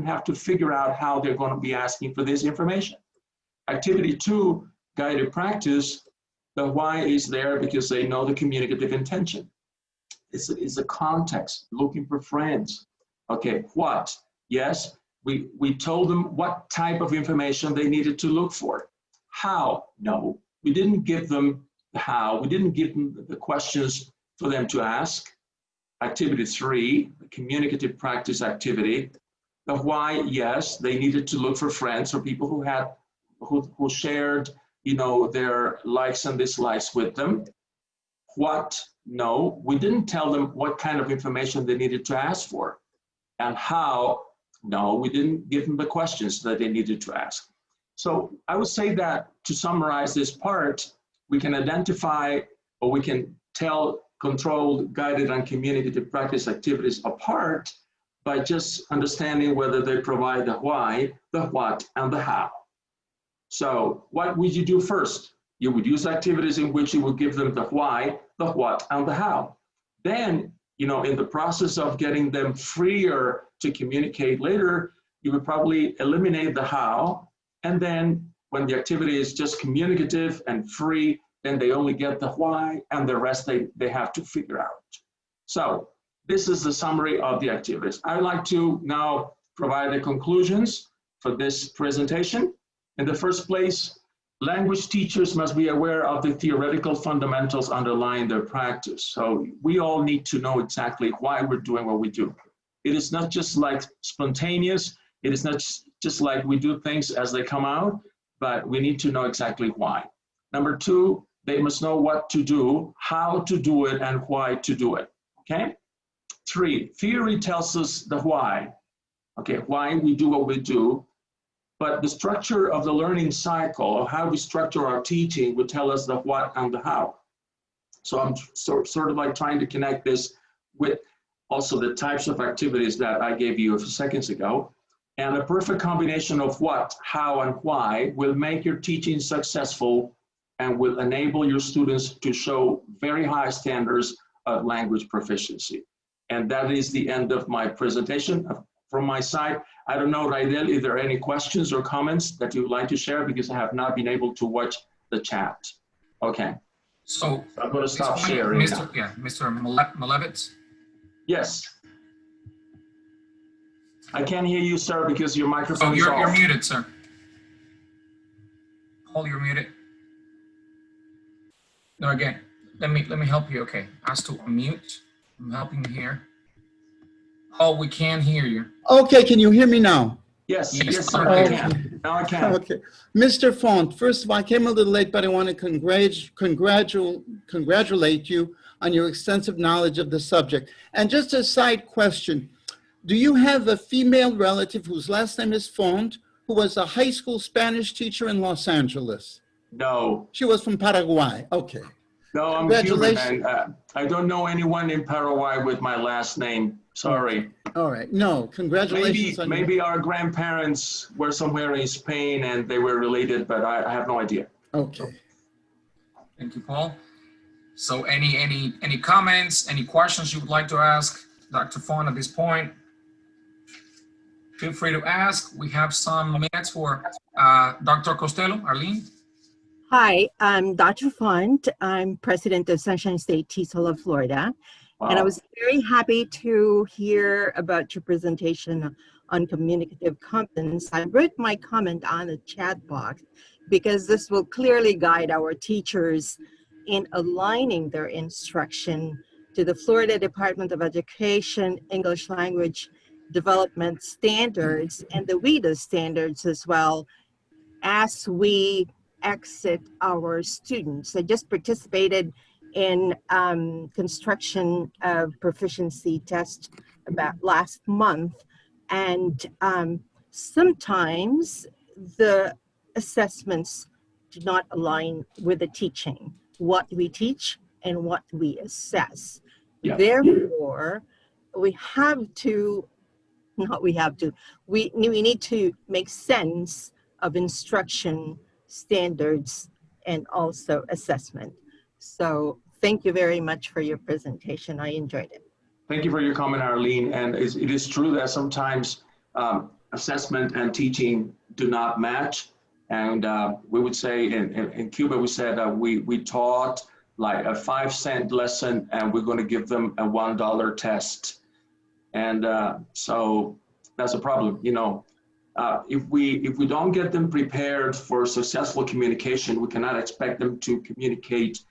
have to figure out how they're going to be asking for this information. Activity 2, guided practice. The why is there because they know the communicative intention. It's a context, looking for friends. Okay, what? Yes, we told them what type of information they needed to look for. How? No, we didn't give them the how. We didn't give them the questions for them to ask. Activity 3, the communicative practice activity. The why? Yes, they needed to look for friends or people who shared, their likes and dislikes with them. What? No, we didn't tell them what kind of information they needed to ask for. And how? No, we didn't give them the questions that they needed to ask. So I would say that to summarize this part, we can identify, or we can tell controlled, guided, and communicative practice activities apart by just understanding whether they provide the why, the what, and the how. So what would you do first? You would use activities in which you would give them the why, the what, and the how. Then, in the process of getting them freer to communicate later, you would probably eliminate the how. And then when the activity is just communicative and free, then they only get the why, and the rest they have to figure out. So this is the summary of the activities. I'd like to now provide the conclusions for this presentation. In the first place, language teachers must be aware of the theoretical fundamentals underlying their practice. So we all need to know exactly why we're doing what we do. It is not just like spontaneous. It is not just like we do things as they come out, but we need to know exactly why. Number two, they must know what to do, how to do it, and why to do it, okay? Three, theory tells us the why, okay, why we do what we do, but the structure of the learning cycle, or how we structure our teaching, would tell us the what and the how. So I'm sort of like trying to connect this with also the types of activities that I gave you a few seconds ago. And a perfect combination of what, how, and why will make your teaching successful and will enable your students to show very high standards of language proficiency. And that is the end of my presentation from my side. I don't know, Raidel, if there are any questions or comments that you would like to share, because I have not been able to watch the chat. Okay. So I'm going to stop sharing. Mr. Malevitz. Yes. I can't hear you, sir, because your microphone is off. You're muted, sir. Paul, you're muted. No, again, let me help you. Okay, ask to unmute. I'm helping you here. Paul, we can't hear you. Okay, can you hear me now? Yes, sir, Okay. I can. Now I can. Okay. Mr. Font, first of all, I came a little late, but I want to congratulate you on your extensive knowledge of the subject. And just a side question, do you have a female relative whose last name is Font, who was a high school Spanish teacher in Los Angeles? No. She was from Paraguay. Okay. No, I'm Cuban, and I don't know anyone in Paraguay with my last name. Sorry. All right. No, congratulations. Maybe our grandparents were somewhere in Spain and they were related, but I have no idea. Okay. Thank you, Paul. So any comments, any questions you would like to ask Dr. Font at this point? Feel free to ask. We have some minutes for Dr. Costello, Arlene. Hi, I'm Dr. Font. I'm president of Sunshine State TESOL of Florida. Wow. And I was very happy to hear about your presentation on communicative competence. I wrote my comment on the chat box because this will clearly guide our teachers in aligning their instruction to the Florida Department of Education English Language Development standards and the WIDA standards as well as we exit our students. I just participated in construction of proficiency test about last month, and sometimes the assessments do not align with the teaching, what we teach and what we assess. Yeah. Therefore, we need to make sense of instruction standards and also assessment. So thank you very much for your presentation. I enjoyed it. Thank you for your comment, Arlene. And it is true that sometimes assessment and teaching do not match. And we would say in Cuba, we said we taught like a 5-cent lesson and we're going to give them a $1 test. And so that's a problem, you know. If we don't get them prepared for successful communication, we cannot expect them to communicate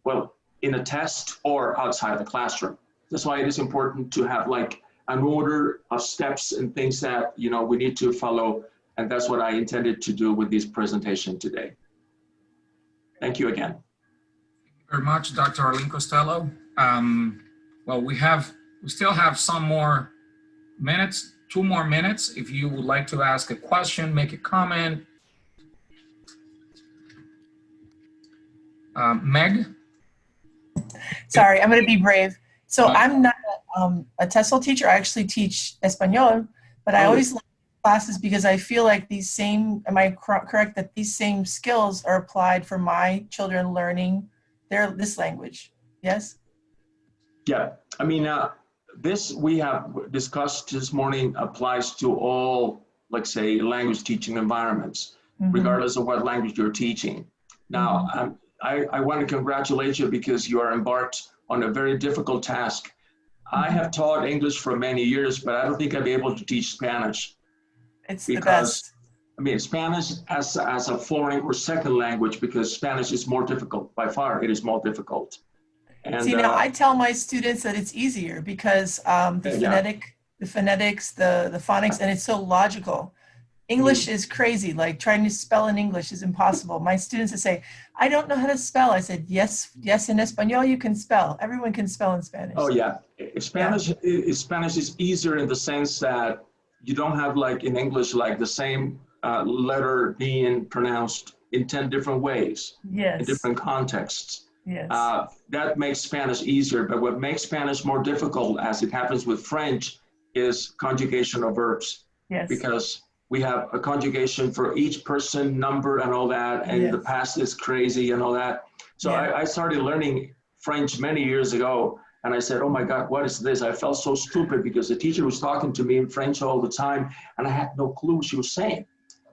well in a test or outside the classroom. That's why it is important to have like an order of steps and things that, you know, we need to follow. And that's what I intended to do with this presentation today. Thank you again. Thank you very much, Dr. Arlene Costello. Well, we still have some more minutes. 2 more minutes. If you would like to ask a question, make a comment. Meg? Sorry, I'm going to be brave. So I'm not a TESOL teacher. I actually teach Espanol, but I always like classes because I feel like these same, am I correct that these same skills are applied for my children learning this language? Yes? Yeah, I mean, this we have discussed this morning applies to all, let's say, language teaching environments, regardless of what language you're teaching. Now, I want to congratulate you because you are embarked on a very difficult task. I have taught English for many years, but I don't think I'd be able to teach Spanish. It's the best. I mean, Spanish as a foreign or second language, because Spanish is more difficult. By far, it is more difficult. And, see, now I tell my students that it's easier because the phonetics, the phonics, and it's so logical. English is crazy. Like trying to spell in English is impossible. My students would say, I don't know how to spell. I said, yes, in Espanol you can spell. Everyone can spell in Spanish. Oh yeah, Spanish is easier in the sense that you don't have like in English like the same letter being pronounced in 10 different ways in different contexts. Yes. That makes Spanish easier, but what makes Spanish more difficult, as it happens with French, is conjugation of verbs. Yes. Because we have a conjugation for each person, number, and all that, and the past is crazy and all that. So I started learning French many years ago, and I said, oh my God, what is this? I felt so stupid because the teacher was talking to me in French all the time, and I had no clue what she was saying.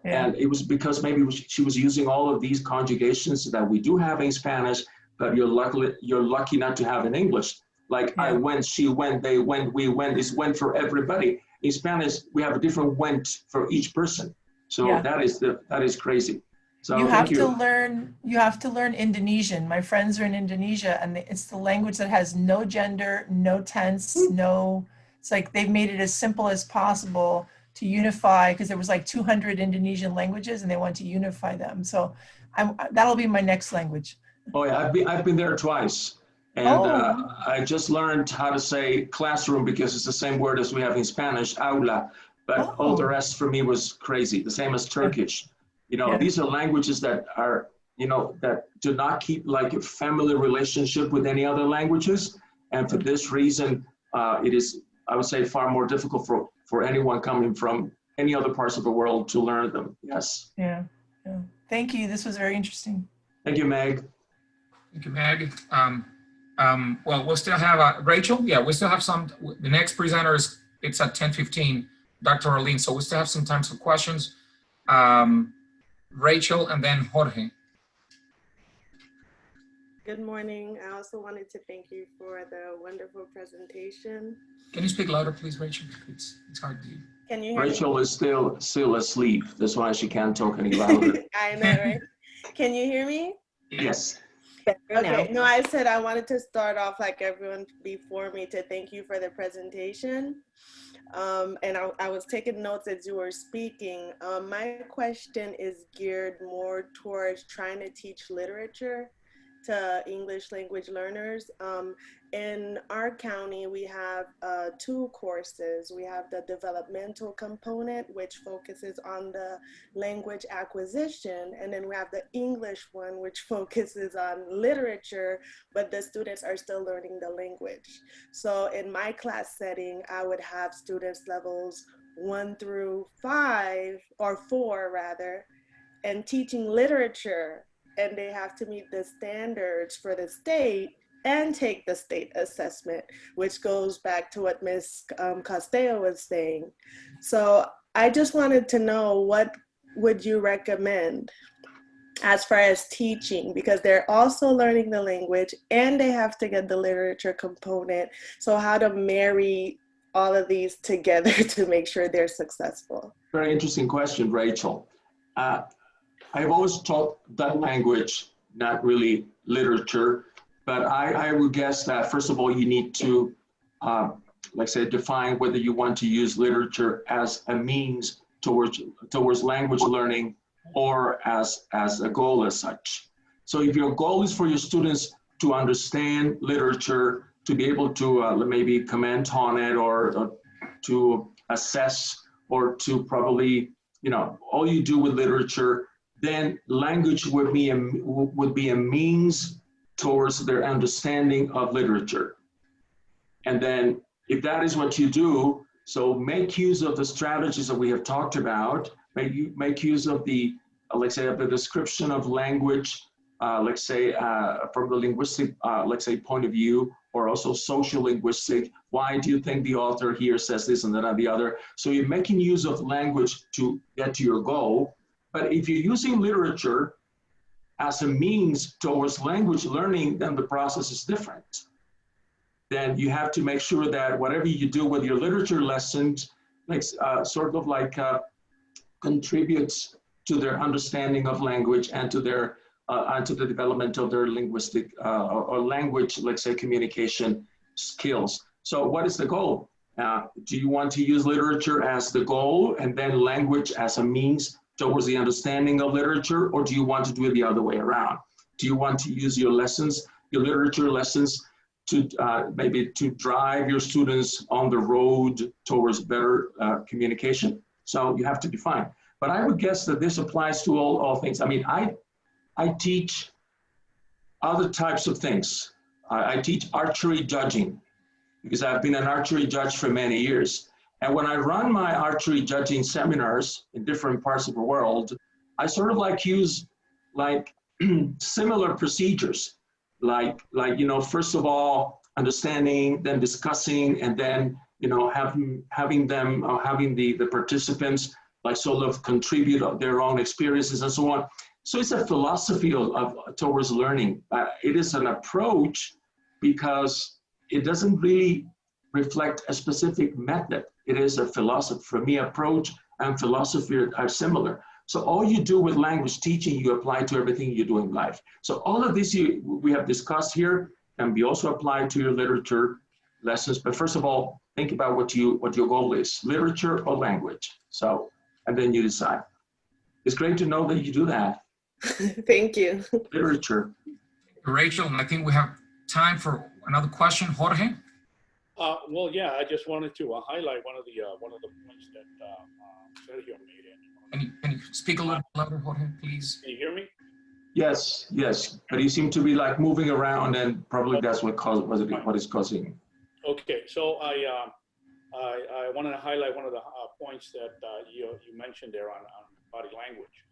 And it was because maybe she was using all of these conjugations that we do have in Spanish, but you're lucky not to have in English. Like I went, she went, they went, we went, is went for everybody. In Spanish, we have a different went for each person. So that is crazy. So you have to learn Indonesian. My friends are in Indonesia, and it's the language that has no gender, no tense, it's like they've made it as simple as possible to unify, because there was like 200 Indonesian languages and they want to unify them. So that'll be my next language. Oh yeah, I've been there twice. And I just learned how to say classroom because it's the same word as we have in Spanish, aula. But all the rest for me was crazy, the same as Turkish. You know, these are languages that are, you know, that do not keep like a family relationship with any other languages. And for this reason, it is, I would say, far more difficult for anyone coming from any other parts of the world to learn them. Yes. Yeah. Thank you. This was very interesting. Thank you, Meg. Thank you, Meg. Well, we'll still have Rachel. Yeah, we still have some. The next presenter it's at 10:15, Dr. Arlene. So we still have some time for questions. Rachel and then Jorge. Good morning. I also wanted to thank you for the wonderful presentation. Can you speak louder, please, Rachel? It's hard to hear. Can you hear Rachel me? is still asleep. That's why she can't talk any louder. I know, right? Can you hear me? Yes. Okay. No, I said I wanted to start off like everyone before me to thank you for the presentation. And I was taking notes as you were speaking. My question is geared more towards trying to teach literature to English language learners. In our county, we have 2 courses. We have the developmental component, which focuses on the language acquisition, and then we have the English one, which focuses on literature, but the students are still learning the language. So in my class setting, I would have students levels 1 through 5, or 4 rather, and teaching literature, and they have to meet the standards for the state and take the state assessment, which goes back to what Ms. Costello was saying. So I just wanted to know, what would you recommend as far as teaching? Because they're also learning the language and they have to get the literature component. So how to marry all of these together to make sure they're successful? Very interesting question, Rachel. I've always taught that language, not really literature, but I would guess that first of all, you need to, like say, define whether you want to use literature as a means towards language learning or as a goal as such. So if your goal is for your students to understand literature, to be able to maybe comment on it or to assess or to probably, you know, all you do with literature, then language would be a means towards their understanding of literature. And then if that is what you do, so make use of the strategies that we have talked about, make use of the, let's say, of the description of language, let's say, from the linguistic, let's say, point of view, or also social linguistic. Why do you think the author here says this and that and the other? So you're making use of language to get to your goal. But if you're using literature as a means towards language learning, then the process is different. Then you have to make sure that whatever you do with your literature lessons, like, sort of like contributes to their understanding of language and to their to the development of their linguistic or language, let's say, communication skills. So what is the goal? Do you want to use literature as the goal and then language as a means towards the understanding of literature, or do you want to do it the other way around? Do you want to use your lessons, your literature lessons, to maybe to drive your students on the road towards better communication? So you have to define. But I would guess that this applies to all things. I mean, I teach other types of things. I teach archery judging because I've been an archery judge for many years. And when I run my archery judging seminars in different parts of the world, I sort of like use like similar procedures, like first of all, understanding, then discussing, and then having the participants like sort of contribute their own experiences and so on. So it's a philosophy towards learning. It is an approach because it doesn't really reflect a specific method. It is a philosophy. For me, approach and philosophy are similar. So all you do with language teaching, you apply to everything you do in life. So all of this we have discussed here can be also applied to your literature lessons. But first of all, think about what your goal is, literature or language. So, and then you decide. It's great to know that you do that. Thank you. Literature. Rachel, I think we have time for another question. Jorge? Well, yeah, I just wanted to highlight one of the points that Sergio made. Can you speak a little louder, Jorge, please? Can you hear me? Yes, but you seem to be like moving around, and probably that's what is causing. Okay, so I wanted to highlight one of the points that you mentioned there on body language.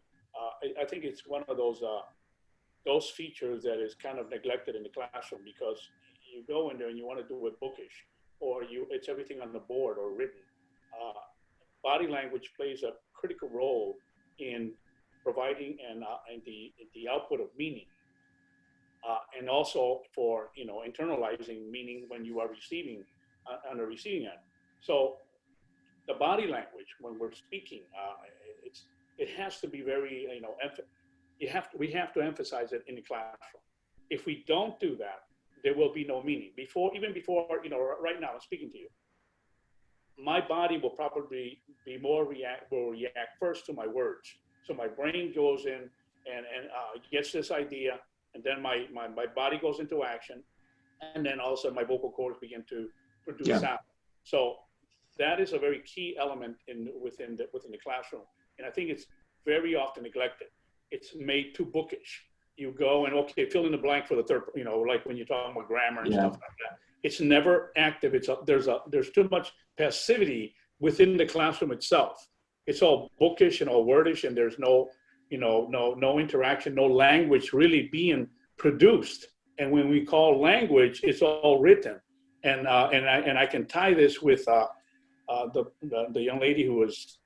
I think it's one of those features that is kind of neglected in the classroom, because you go in there and you want to do it bookish, or it's everything on the board or written. Body language plays a critical role in providing and the output of meaning, and also for internalizing meaning when you are receiving on the receiving end. So the body language when we're speaking, it has to be very we have to emphasize it in the classroom. If we don't do that, there will be no meaning. Even before right now I'm speaking to you, my body will probably will react first to my words. So my brain goes in and gets this idea, and then my body goes into action, and then also my vocal cords begin to produce sound. So that is a very key element within the classroom, and I think it's very often neglected. It's made too bookish. You go and fill in the blank for the third, like when you're talking about grammar and stuff like that. It's never active. There's too much passivity within the classroom itself. It's all bookish and all wordish, and there's no interaction, no language really being produced. And when we call language, it's all written. And I can tie this with the young lady who was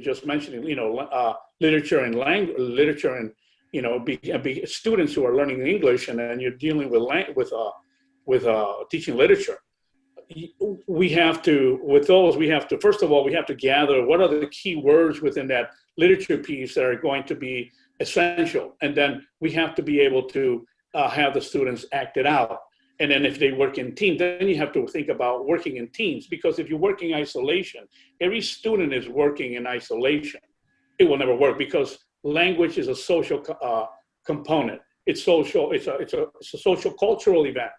just mentioning, literature and language, literature and be students who are learning English, and then you're dealing with teaching literature. We have to first of all, we have to gather what are the key words within that literature piece that are going to be essential. And then we have to be able to have the students act it out. And then if they work in teams, then you have to think about working in teams, because if you're working in isolation, every student is working in isolation. It will never work, because language is a social component. It's social. It's a social cultural event.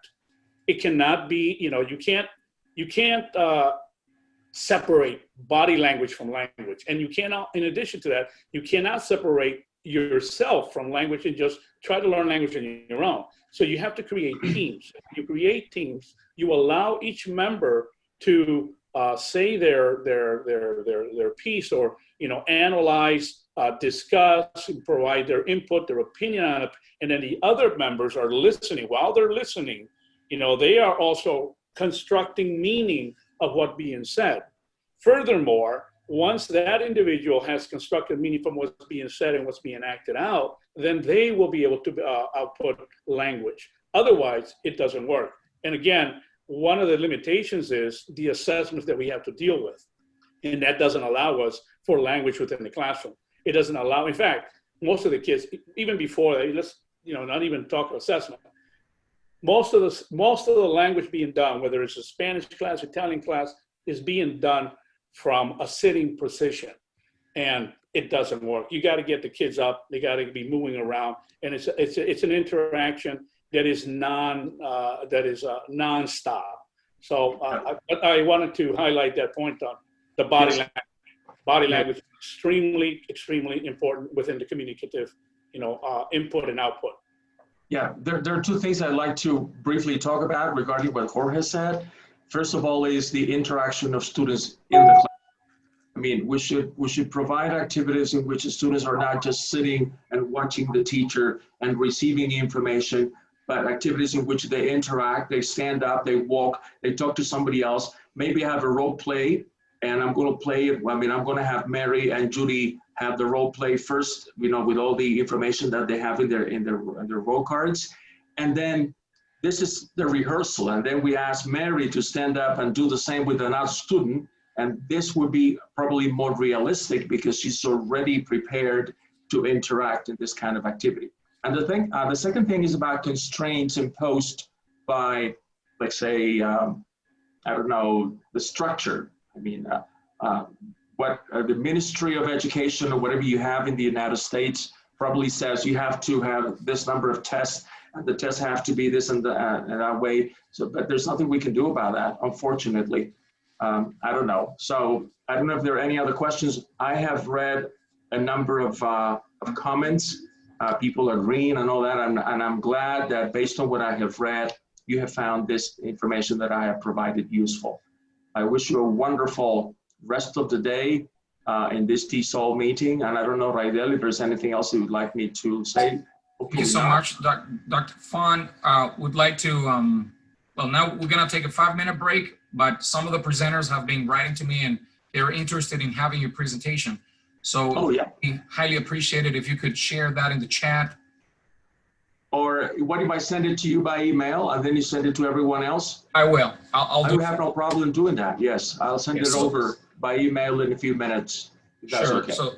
It cannot be. You can't separate body language from language, and you cannot. In addition to that, you cannot separate yourself from language and just try to learn language on your own. So you have to create teams. If you create teams, you allow each member to say their piece, or analyze, discuss, provide their input, their opinion on it, and then the other members are listening. While they're listening, they are also constructing meaning of what's being said. Furthermore, once that individual has constructed meaning from what's being said and what's being acted out, then they will be able to output language. Otherwise, it doesn't work. And again, one of the limitations is the assessments that we have to deal with. And that doesn't allow us for language within the classroom. It doesn't allow, in fact, most of the kids, even before, let's not even talk assessment. most of the language being done, whether it's a Spanish class, Italian class, is being done from a sitting position, and it doesn't work. You got to get the kids up; they got to be moving around, and it's an interaction that is nonstop. So I wanted to highlight that point on the body language. Body language is extremely, extremely important within the communicative, input and output. Yeah, there are two things I'd like to briefly talk about regarding what Jorge said. First of all is the interaction of students in the class. I mean, we should provide activities in which the students are not just sitting and watching the teacher and receiving information, but activities in which they interact, they stand up, they walk, they talk to somebody else, maybe have a role play, and I'm going to play it. I mean, I'm going to have Mary and Judy have the role play first, with all the information that they have in their role cards. And then this is the rehearsal. And then we ask Mary to stand up and do the same with another student. And this would be probably more realistic because she's already prepared to interact in this kind of activity. And the second thing is about constraints imposed by, let's say, the structure. I mean, what the Ministry of Education or whatever you have in the United States probably says you have to have this number of tests, and the tests have to be this and that way. So, but there's nothing we can do about that, unfortunately. I don't know. So I don't know if there are any other questions. I have read a number of comments, people agreeing and all that, and I'm glad that based on what I have read, you have found this information that I have provided useful. I wish you a wonderful rest of the day in this TESOL meeting. And I don't know, Raidel, if there's anything else you would like me to say. Thank you so much, Dr. Fon. Would like to, well, now we're going to take a 5-minute break, but some of the presenters have been writing to me and they're interested in having your presentation. So we highly appreciate it if you could share that in the chat. Or what if I send it to you by email and then you send it to everyone else? I will. I'll do. I have no problem doing that. Yes, I'll send it over by email in a few minutes. If that's Sure. okay. So